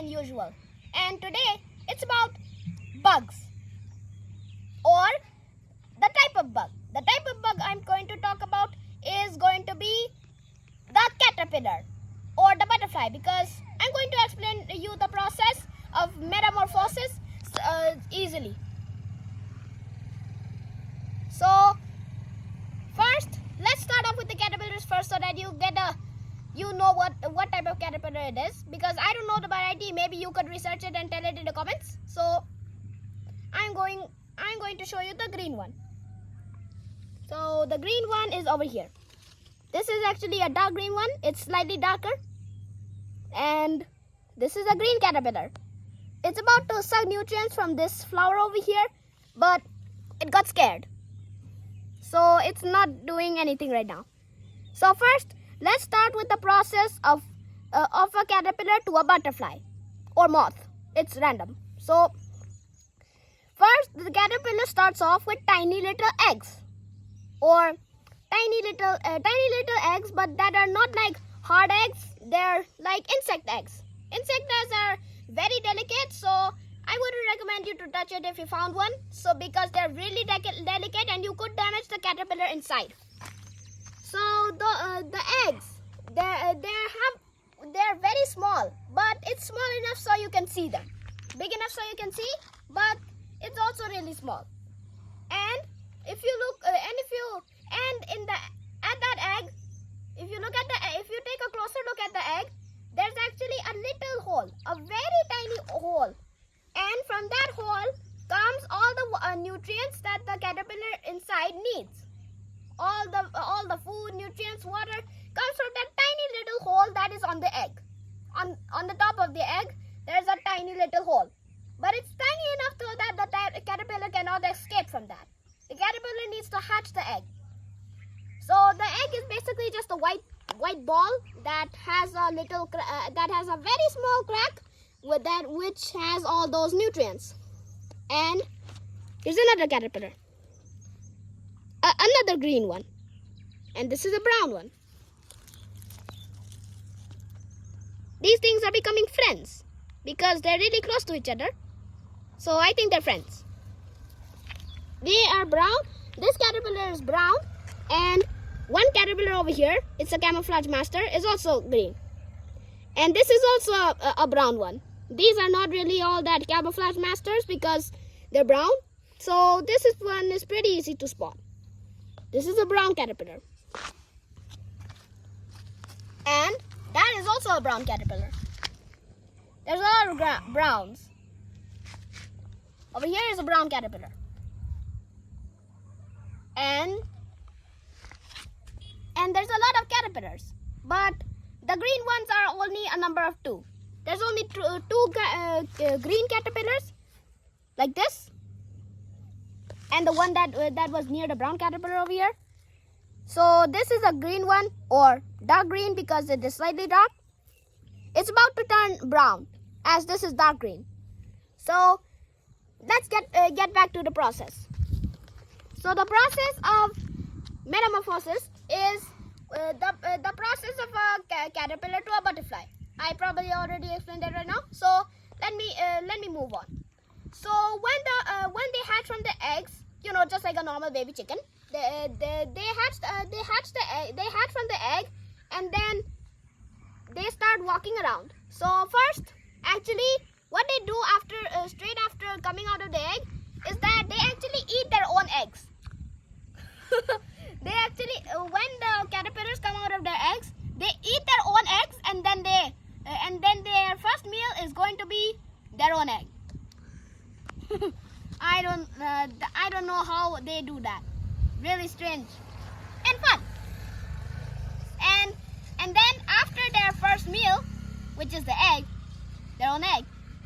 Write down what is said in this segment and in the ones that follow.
than usual. And today it's about bugs, or the type of bug. The type of bug I'm going to talk about is going to be the caterpillar or the butterfly, because I'm going to explain to you the process of metamorphosis easily. So first, let's start off with the caterpillars first, so that you know what type of caterpillar it is, because I don't know the variety. Maybe you could research it and tell it in the comments. So I'm going to show you the green one. So the green one is over here. This is actually a dark green one. It's slightly darker. And this is a green caterpillar. It's about to suck nutrients from this flower over here, but it got scared. So it's not doing anything right now. So first, let's start with the process of a caterpillar to a butterfly or moth. It's random. So first, the caterpillar starts off with tiny little eggs, or tiny little eggs, but that are not like hard eggs. They're like insect eggs. Insect eggs are very delicate, so I wouldn't recommend you to touch it if you found one. So because they're really delicate and you could damage the caterpillar inside. So the eggs, they're very small, but it's small enough so you can see them. Big enough so you can see, but it's also really small. And if you look, if you take a closer look at the egg, there's actually a little hole, a very tiny hole, and from that hole comes all the nutrients that the caterpillar inside needs. All the food, nutrients, water comes from that tiny little hole that is on the egg. On the top of the egg, there's a tiny little hole, but it's tiny enough so that the caterpillar cannot escape from that. The caterpillar needs to hatch the egg. So the egg is basically just a white ball that has a very small crack with that, which has all those nutrients. And here's another caterpillar, another green one, and this is a brown one. These things are becoming friends because they're really close to each other. So I think they're friends. They are brown. This caterpillar is brown, and one caterpillar over here, it's a camouflage master, is also green. And this is also a brown one. These are not really all that camouflage masters because they're brown. So this one is pretty easy to spot. This is a brown caterpillar. And that is also a brown caterpillar. There's a lot of browns. Over here is a brown caterpillar. And there's a lot of caterpillars, but the green ones are only a number of 2. There's only two green caterpillars, like this, and the one that was near the brown caterpillar over here. So this is a green one, or dark green because it is slightly dark. It's about to turn brown, as this is dark green. So let's get back to the process. So the process of metamorphosis is the process of a caterpillar to a butterfly. I probably already explained that right now. So let me move on. So when they hatch from the eggs, just like a normal baby chicken, they hatch from the egg, and then they start walking around. So first, actually, what they do straight after coming out of the egg is that they actually eat their own eggs. They actually, when the caterpillars come out of their eggs, they eat their own eggs, and then their first meal is going to be their own egg. I don't know how they do that. Really strange and fun. And then after their first meal, which is the egg, their own egg,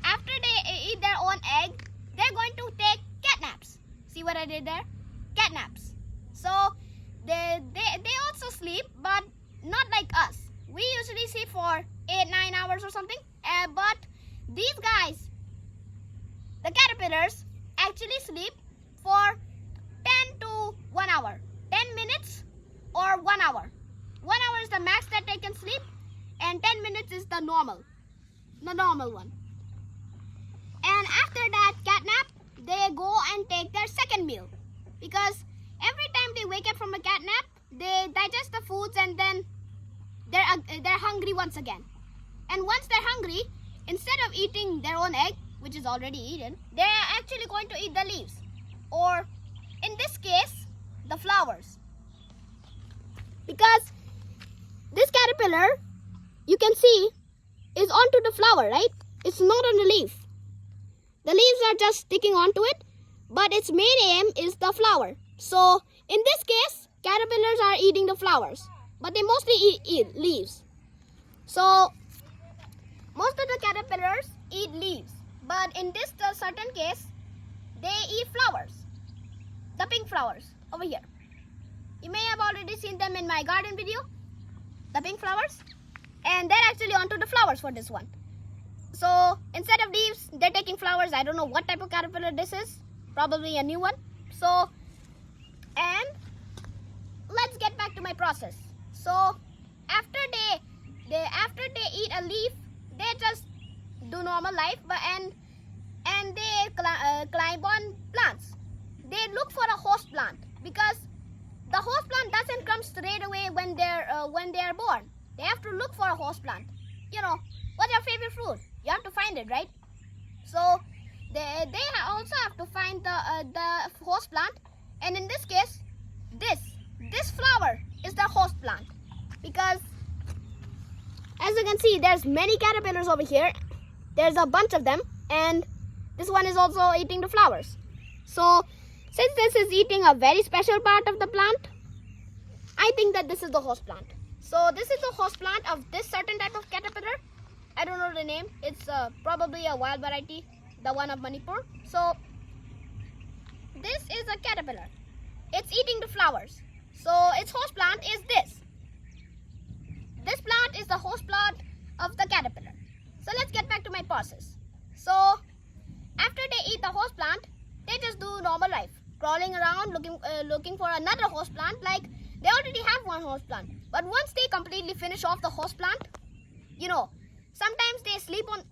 after they eat their own egg, they're going to take cat naps. See what I did there? Cat naps. So they also sleep, but not like us. We usually sleep for 8-9 hours or something. But these guys, the caterpillars, actually sleep for 10 to 1 hour. 10 minutes or 1 hour. 1 hour is the max that they can sleep, and 10 minutes is the normal one. And after that catnap, they go and take their second meal. Because every time they wake up from a catnap, they digest the foods and then they're hungry once again. And once they're hungry, instead of eating their own egg, which is already eaten, they're actually going to eat the leaves. Or in this case, the flowers. Because this caterpillar, you can see, is onto the flower, right? It's not on the leaf. The leaves are just sticking onto it, but its main aim is the flower. So in this case, caterpillars are eating the flowers, but they mostly eat leaves. So most of the caterpillars eat leaves, but in this certain case, they eat flowers. The pink flowers over here. You may have already seen them in my garden video. The pink flowers. And they're actually onto the flowers for this one. So instead of leaves, they're taking flowers. I don't know what type of caterpillar this is. Probably a new one. So, and let's get back to my process. So after they eat a leaf, they just do normal life, and they climb on plants. They look for a host plant because the host plant doesn't come straight away when they are born. They have to look for a host plant. You know, what's your favorite fruit? You have to find it, right? So they also have to find the host plant, and in this case, this flower is the host plant, because as you can see, there's many caterpillars over here. There's a bunch of them, and this one is also eating the flowers. So since this is eating a very special part of the plant, I think that this is the host plant. So this is the host plant of this certain type of caterpillar. I don't know the name. It's probably a wild variety, the one of Manipur. So this is a caterpillar. It's eating the flowers. So its host plant is this. This plant is the host plant of the caterpillar. So let's get back to my process. So after they eat the host plant, they just do normal life, crawling around looking for another host plant. Like they already have one host plant, but once they completely finish off the host plant, sometimes they sleep on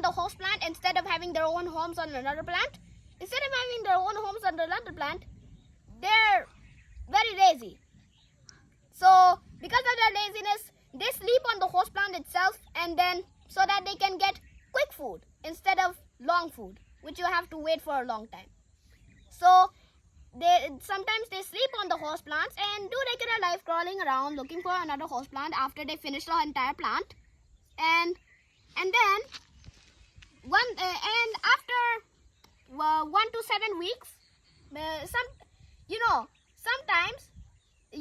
the host plant instead of having their own homes on another plant. Instead of having their own homes on another plant, they're very lazy. So because of their laziness, they sleep on the host plant itself, and then so that they can get quick food instead of long food, which you have to wait for a long time. So sometimes they sleep on the host plants and do regular life, crawling around looking for another host plant after they finish the entire plant. And then after 1 to 7 weeks, sometimes 5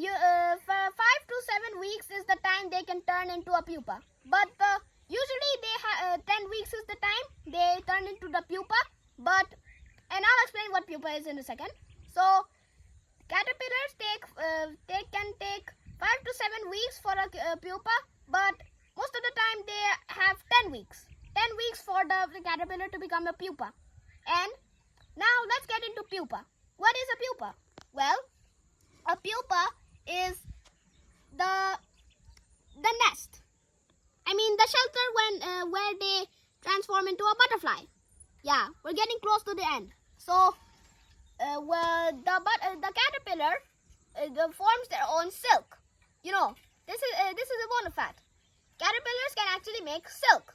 to 7 weeks is the time they can turn into a pupa. But usually 10 weeks is the time they turn into the pupa. And I'll explain what pupa is in a second. So caterpillars can take 5 to 7 weeks for a pupa, but most of the time they have 10 weeks. 10 weeks for the caterpillar to become a pupa. And now let's get into pupa. What is a pupa? Well, a pupa is the nest. I mean the shelter where they transform into a butterfly. Yeah, we're getting close to the end. So the caterpillar forms their own silk. This is a bonus fact. Caterpillars can actually make silk.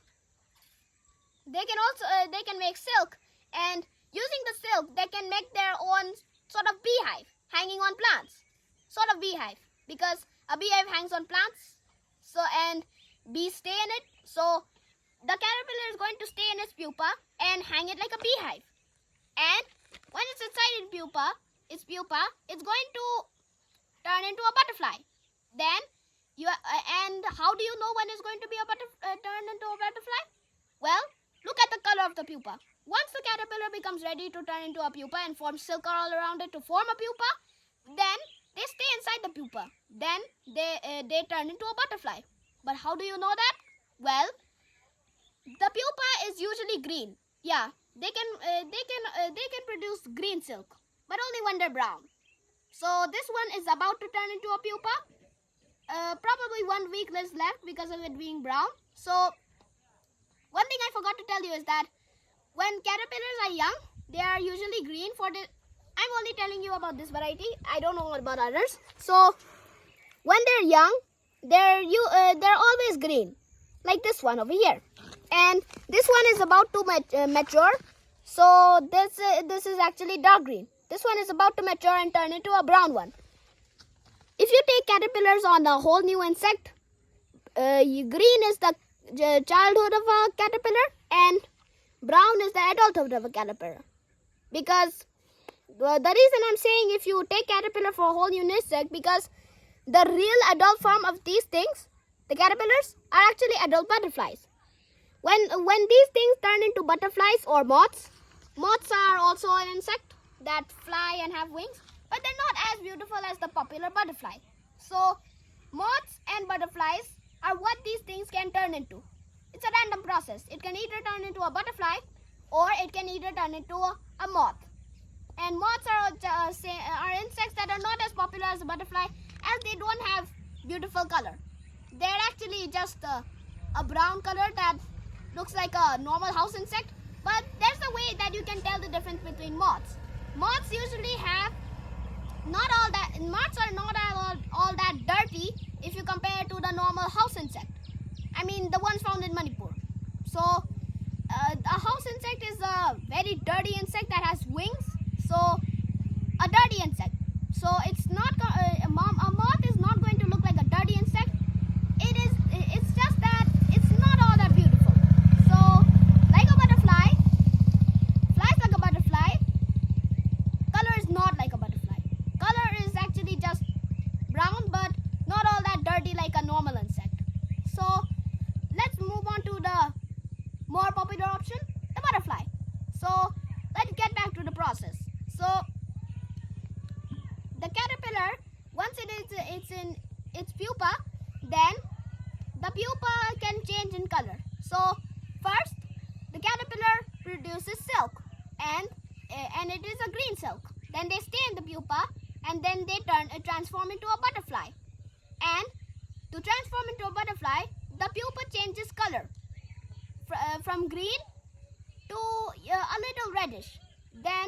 They can make silk, and using the silk, they can make their own sort of beehive hanging on plants. Sort of beehive, because a beehive hangs on plants. So and bees stay in it. So the caterpillar is going to stay in its pupa and hang it like a beehive. And when it's inside its pupa, it's going to turn into a butterfly. Then and how do you know when it's going to be turned into a butterfly? Well, look at the color of the pupa. Once the caterpillar becomes ready to turn into a pupa and form silk all around it to form a pupa, then they stay inside the pupa. Then they turn into a butterfly. But how do you know that? Well, the pupa is usually green. Yeah, they can produce green silk, but only when they're brown. So this one is about to turn into a pupa. Probably 1 week is left because of it being brown. So one thing I forgot to tell you is that when caterpillars are young, they are usually green for the... I'm only telling you about this variety. I don't know about others. So when they're young, they're always green, like this one over here. And this one is about to mature. So this is actually dark green. This one is about to mature and turn into a brown one. If you take caterpillars on a whole new insect, green is the childhood of a caterpillar and brown is the adulthood of a caterpillar. Because the reason I'm saying if you take caterpillar for a whole new insect, because the real adult form of these things, the caterpillars, are actually adult butterflies. When these things turn into butterflies or moths are also an insect that fly and have wings, but they're not as beautiful as the popular butterfly. So moths and butterflies are what these things can turn into. It's a random process. It can either turn into a butterfly or it can either turn into a moth. And moths are insects that are not as popular as a butterfly, as they don't have beautiful color. They're actually just a brown color that looks like a normal house insect. But there's a way that you can tell the difference between moths. Moths usually have moths are not all that dirty if you compare to the normal house insect. I mean the ones found in Manipur. So a house insect is a very dirty insect that has wings. So a dirty insect. So it's not a moth is not going to look like a dirty insect. It's just that it's not all that beautiful. So like a butterfly, flies like a butterfly, color is not like a butterfly. Color is actually just brown, but not all that dirty like a normal insect. So let's move on to the more popular option, the butterfly. So let's get back to the process. So the caterpillar, once it's in its pupa, then the pupa can change in color. So first, the caterpillar produces silk, and it is a green silk. Then they stay in the pupa, and then they transform into a butterfly. And to transform into a butterfly, the pupa changes color from green to a little reddish, then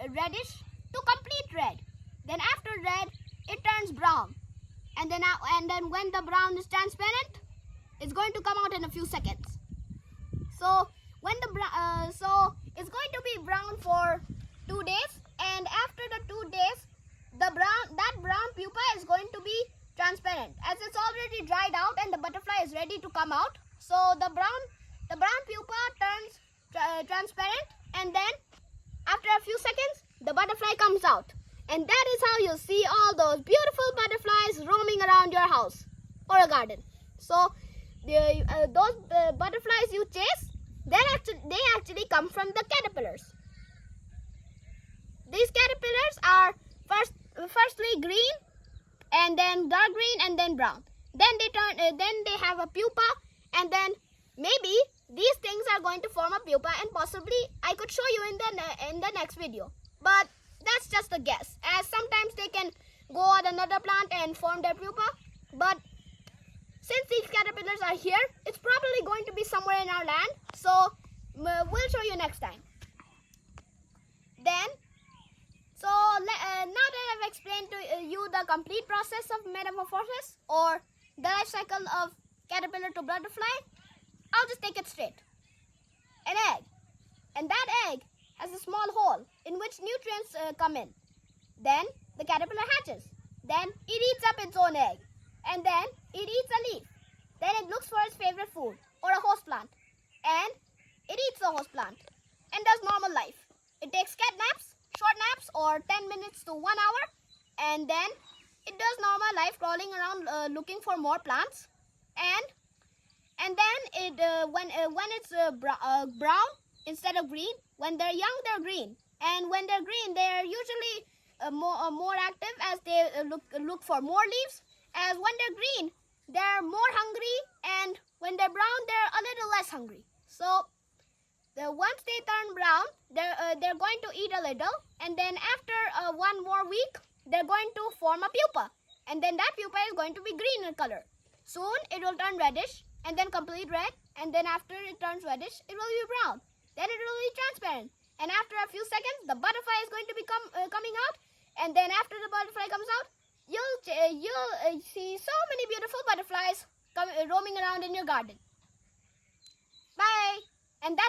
reddish to complete red. Then after red, it turns brown, and then when the brown is transparent, it's going to come out in a few seconds. So when so it's going to be brown for 2 days, and after the 2 days, that brown pupa is going to be transparent, as it's already dried out and the butterfly is ready to come out. So the brown pupa turns transparent, and then after a few seconds, the butterfly comes out. And that is how you'll see all those beautiful butterflies roaming around your house or a garden. So those butterflies you chase, they actually come from the caterpillars. These caterpillars are firstly green, and then dark green, and then brown. Then they have a pupa, and then maybe these things are going to form a pupa, and possibly I could show you in the next video. But that's just a guess, as sometimes they can go on another plant and form their pupa. But since these caterpillars are here, it's probably going to be somewhere in our land. So we'll show you next time. Then, so now that I've explained to you the complete process of metamorphosis or the life cycle of caterpillar to butterfly, I'll just take it straight. An egg. And that egg has a small hole in which nutrients come in. Then the caterpillar hatches. Then it eats up its own egg. And then it eats a leaf. Then it looks for its favorite food or a host plant. And it eats the host plant and does normal life. It takes cat naps, short naps, or 10 minutes to 1 hour. And then it does normal life, crawling around looking for more plants. And then it when it's brown instead of green, when they're young they're green, and when they're green they're usually more active, as they look for more leaves. As when they're green, they're more hungry, and when they're brown they're a little less hungry. So once they turn brown, they're going to eat a little, and then after 1 more week they're going to form a pupa, and then that pupa is going to be green in color. Soon it will turn reddish, and then complete red, and then after it turns reddish, it will be brown. then it will be transparent. And after a few seconds, the butterfly is going to be coming out. And then after the butterfly comes out, you'll see so many beautiful butterflies roaming around in your garden. Bye. And that's